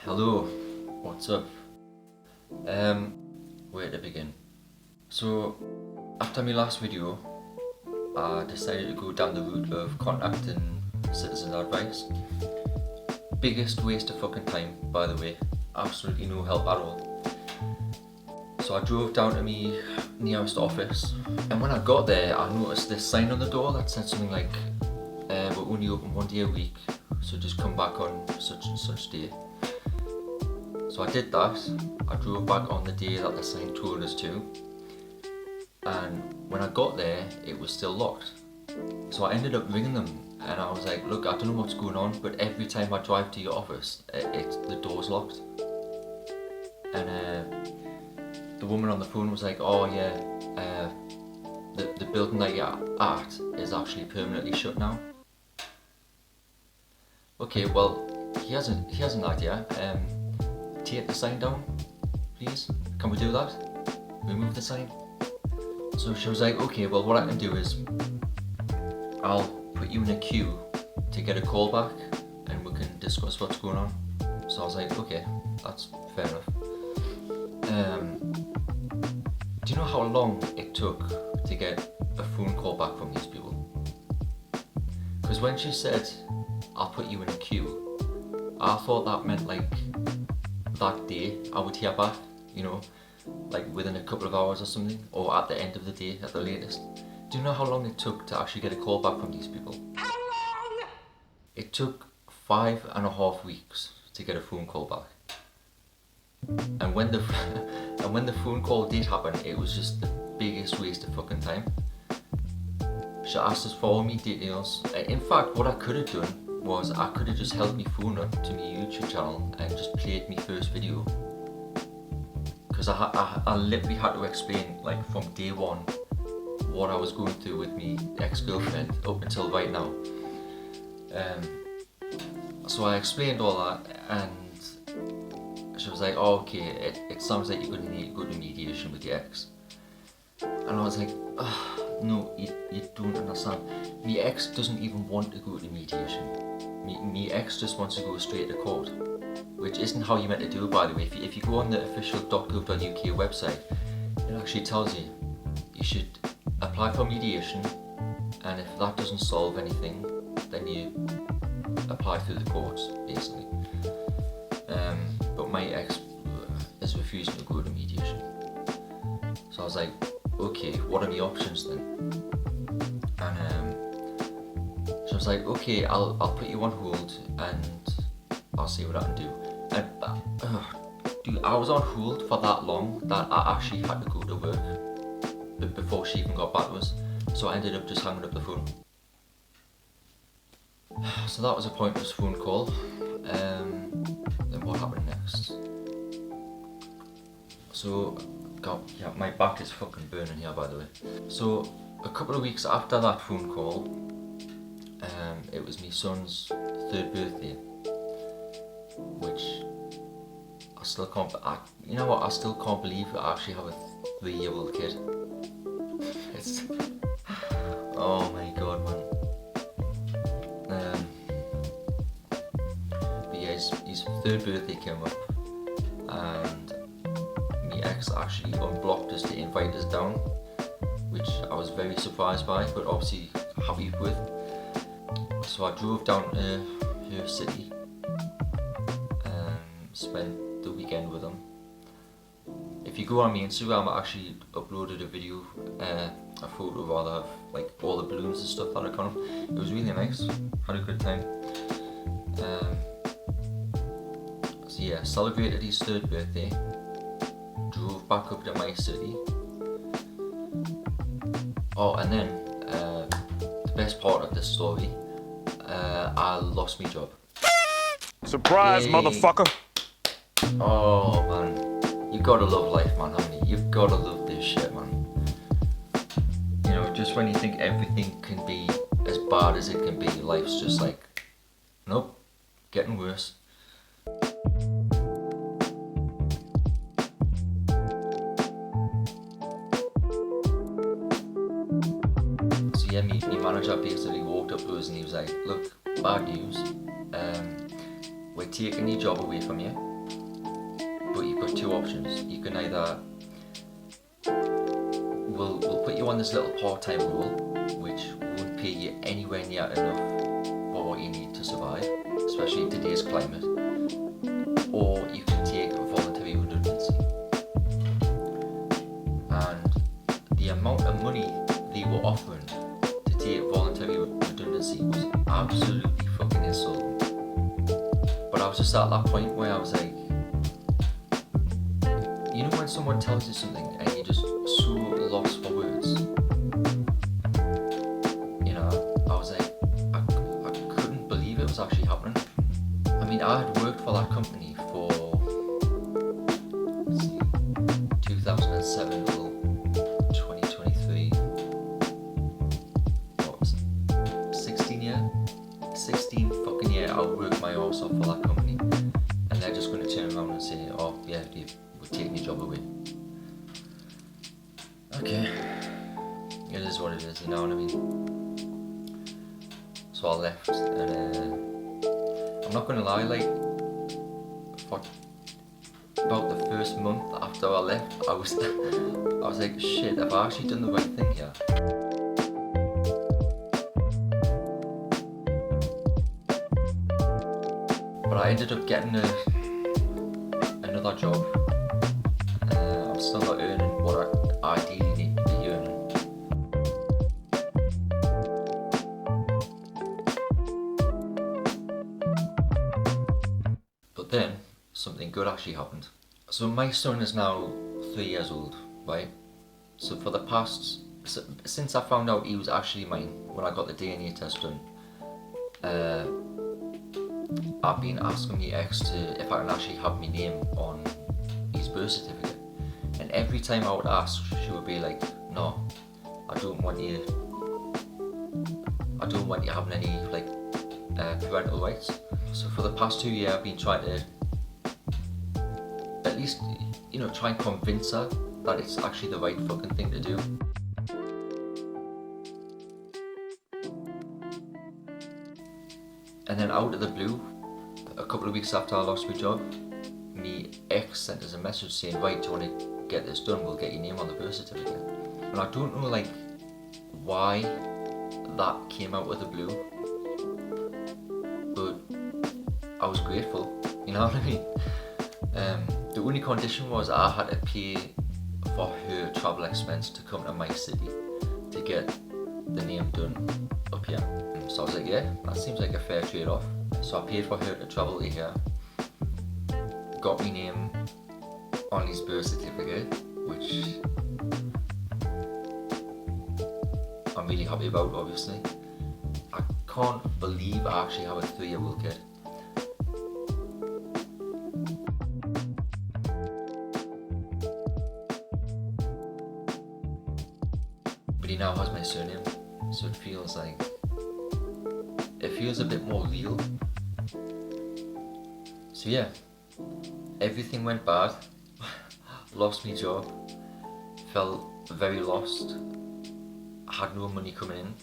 Hello, what's up? Where to begin? So, after my last video, I decided to go down the route of contacting citizen advice. Biggest waste of fucking time, by the way. Absolutely no help at all. So I drove down to my nearest office, and when I got there, I noticed this sign on the door that said something like, "We're only open one day a week, so just come back on such and such day." So I did that. I drove back on the day that the sign told us to, and when I got there, it was still locked. So I ended up ringing them, and I was like, "Look, I don't know what's going on, but every time I drive to your office, the door's locked." And the woman on the phone was like, "Oh yeah, the building that you're at is actually permanently shut now." Okay, well, here's an idea. Take the sign down, please. Can we do that? Remove the sign. So she was like, "Okay, well, what I can do is I'll put you in a queue to get a call back, and we can discuss what's going on." So I was like, "Okay, that's fair enough." Do you know how long it took to get a phone call back from these people? Because when she said, "I'll put you in a queue," I thought that meant like that day I would hear back, like within a couple of hours or something, or at the end of the day at the latest. Do you know how long it took to actually get a call back from these people? How long? It took 5.5 weeks to get a phone call back. And when the when the phone call did happen, it was just the biggest waste of fucking time. She asked us for all me details. In fact, what I could have done was I could have just held my phone up to my YouTube channel and just played my first video. Because I literally had to explain, like, from day one what I was going through with my ex-girlfriend up until right now. So I explained all that, and she was like, "Oh, okay, it sounds like you're going to need to go to mediation with your ex." And I was like, "No, you don't understand. My ex doesn't even want to go to mediation. My ex just wants to go straight to court," which isn't how you're meant to do it, by the way. If you go on the official .gov.uk website, it actually tells you you should apply for mediation, and if that doesn't solve anything, then you apply through the courts, basically. But my ex is refusing to go to mediation. So I was like, "Okay, what are the options then?" And she was like, "Okay, I'll put you on hold and I'll see what I can do." And dude, I was on hold for that long that I actually had to go to work before she even got back to us. So I ended up just hanging up the phone. So that was a pointless phone call. Then what happened next? So, God, yeah, my back is fucking burning here, by the way. So a couple of weeks after that phone call, it was my son's 3rd birthday, which I still can't. You know what? I still can't believe I actually have a 3-year-old kid. It's oh my god, man. But yeah, his 3rd birthday came up, and my ex actually unblocked us to invite us down, which I was very surprised by, but obviously happy with. So I drove down to her city and spent the weekend with them. If you go on my Instagram, I actually uploaded a video, a photo rather, of like all the balloons and stuff that I got them. It was really nice, had a good time. So yeah, celebrated his 3rd birthday, drove back up to my city. Oh, and then the best part of this story, I lost my job. Surprise, Yay. motherfucker! Oh man, you gotta love life, man, haven't you? You've gotta love this shit, man. Just when you think everything can be as bad as it can be, life's just like, nope, getting worse. So yeah, my manager basically walked up to us and he was like, "Look, bad news. We're taking your job away from you. but you've got two options. You can either we'll put you on this little part-time role, which won't pay you anywhere near enough for what you need to survive, especially in today's climate, or you can take voluntary redundancy. And the amount of money they were offering to take voluntary redundancy was absolutely fucking insulting. But I was just at that point where I was like, you know when someone tells you something and you're just so lost for words? You know, I was like, I couldn't believe it was actually happening. I mean, I had worked for that company for, let's see, 2007 till 2023. What was it? 16 fucking years I worked my arse off for that company. And they're just going to turn around and say, oh yeah, we're taking your job away. Okay, it is what it is, you know what I mean? So I left, and I'm not gonna lie, like, for about the first month after I left, I was like, shit, have I actually done the right thing here? But I ended up getting another job. I'm still not earning what I ideally need to be earning. But then, something good actually happened. So my son is now 3 years old, right? So for the past, since I found out he was actually mine, when I got the DNA test done, I've been asking my ex if I can actually have my name on his birth certificate. And every time I would ask, she would be like, no, I don't want you having any like parental rights. So for the past 2 years I've been trying to at least, you know, try and convince her that it's actually the right fucking thing to do. And then out of the blue, a couple of weeks after I lost my job, my ex sent us a message saying, right, do you want to get this done, we'll get your name on the birth certificate. And I don't know like why that came out of the blue, but I was grateful, you know what I mean? The only condition was I had to pay for her travel expense to come to my city to get the name done up here. So I was like, yeah, that seems like a fair trade-off. So I paid for her to travel to here, got my name on his birth certificate, which I'm really happy about, obviously. I can't believe I actually have a 3-year-old kid. But he now has my surname, so it feels a bit more real. So yeah, everything went bad. Lost my job, felt very lost, had no money coming in.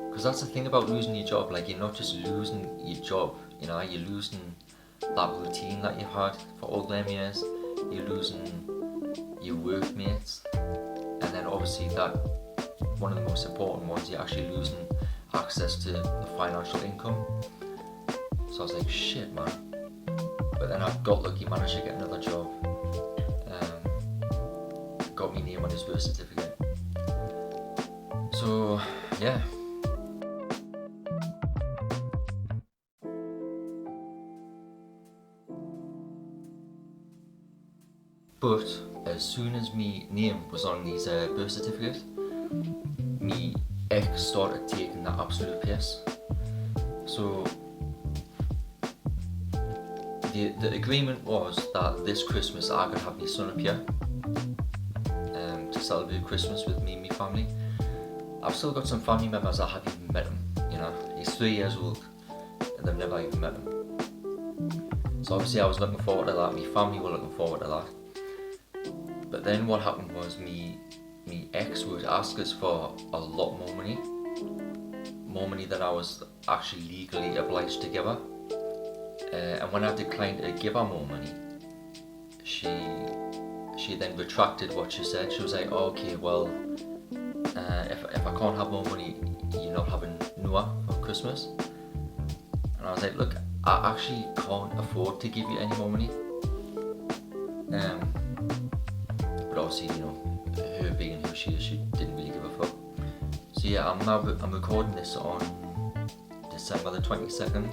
Because that's the thing about losing your job, like you're not just losing your job, you know, you're losing that routine that you've had for all them years, you're losing your workmates, and then obviously that, one of the most important ones, you're actually losing access to the financial income. So I was like, shit man. But then I got lucky, managed to get another job, got my name on his birth certificate. So yeah. But as soon as my name was on his birth certificate, my ex started taking that absolute piss. So the agreement was that this Christmas I could have my son up here to celebrate Christmas with me and my family. I've still got some family members that haven't even met him, you know. He's 3 years old and they've never even met him. So obviously I was looking forward to that, my family were looking forward to that. But then what happened was me ex would ask us for a lot more money than I was actually legally obliged to give her. And when I declined to give her more money, she then retracted what she said. She was like, oh, okay, well, if I can't have more money, you're not having Noah for Christmas. And I was like, look, I actually can't afford to give you any more money. But obviously, you know, her being who she is, she didn't really give a fuck. So yeah, I'm recording this on December the 22nd.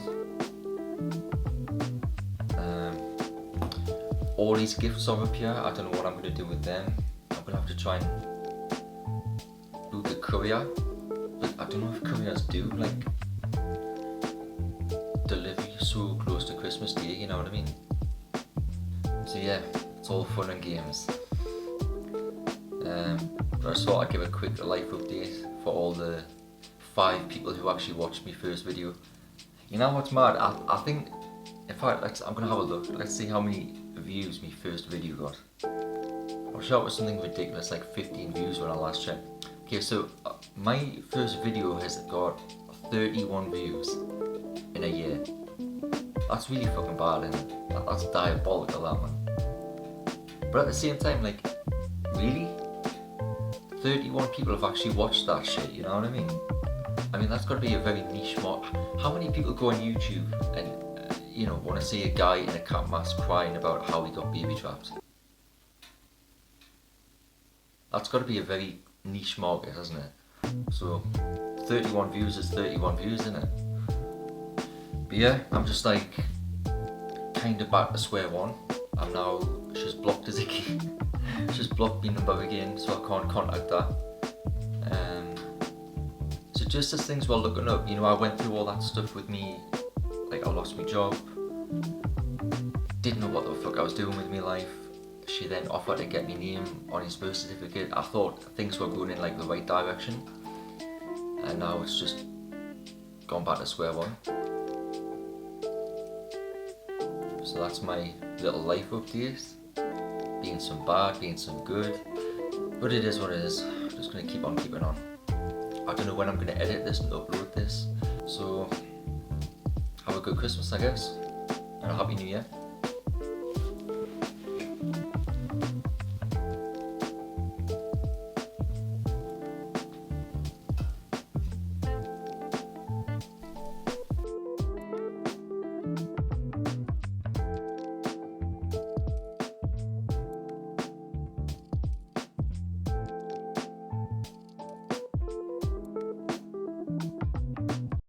All these gifts are up here. I don't know what I'm going to do with them. I'm going to have to try and do the courier, but I don't know if couriers do like delivery so close to Christmas Day, you know what I mean? So yeah, it's all fun and games. But I just thought I'd give a quick life update for all the 5 people who actually watched my first video. You know what's mad? I think if I'm gonna have a look. Let's see how many views my first video got. I'm sure it was something ridiculous, like 15 views when I last checked. Okay, so my first video has got 31 views in a year. That's really fucking bad, and that's diabolical, that man. But at the same time, like, really? 31 people have actually watched that shit, you know what I mean? I mean, that's got to be a very niche market. How many people go on YouTube and, you know, want to see a guy in a cat mask crying about how he got baby trapped? That's got to be a very niche market, hasn't it? So, 31 views is 31 views, isn't it? But yeah, I'm just like, kind of back to square one. I'm now, she's blocked us again. She's blocked my number again, so I can't contact her. So just as things were looking up, you know, I went through all that stuff with me, like I lost my job, didn't know what the fuck I was doing with my life. She then offered to get my name on his birth certificate. I thought things were going in like the right direction, and now it's just gone back to square one. So that's my little life update. Being some bad, being some good, but it is what it is. I'm just gonna keep on keeping on. I don't know when I'm gonna edit this and upload this, so have a good Christmas, I guess, and a Happy New Year.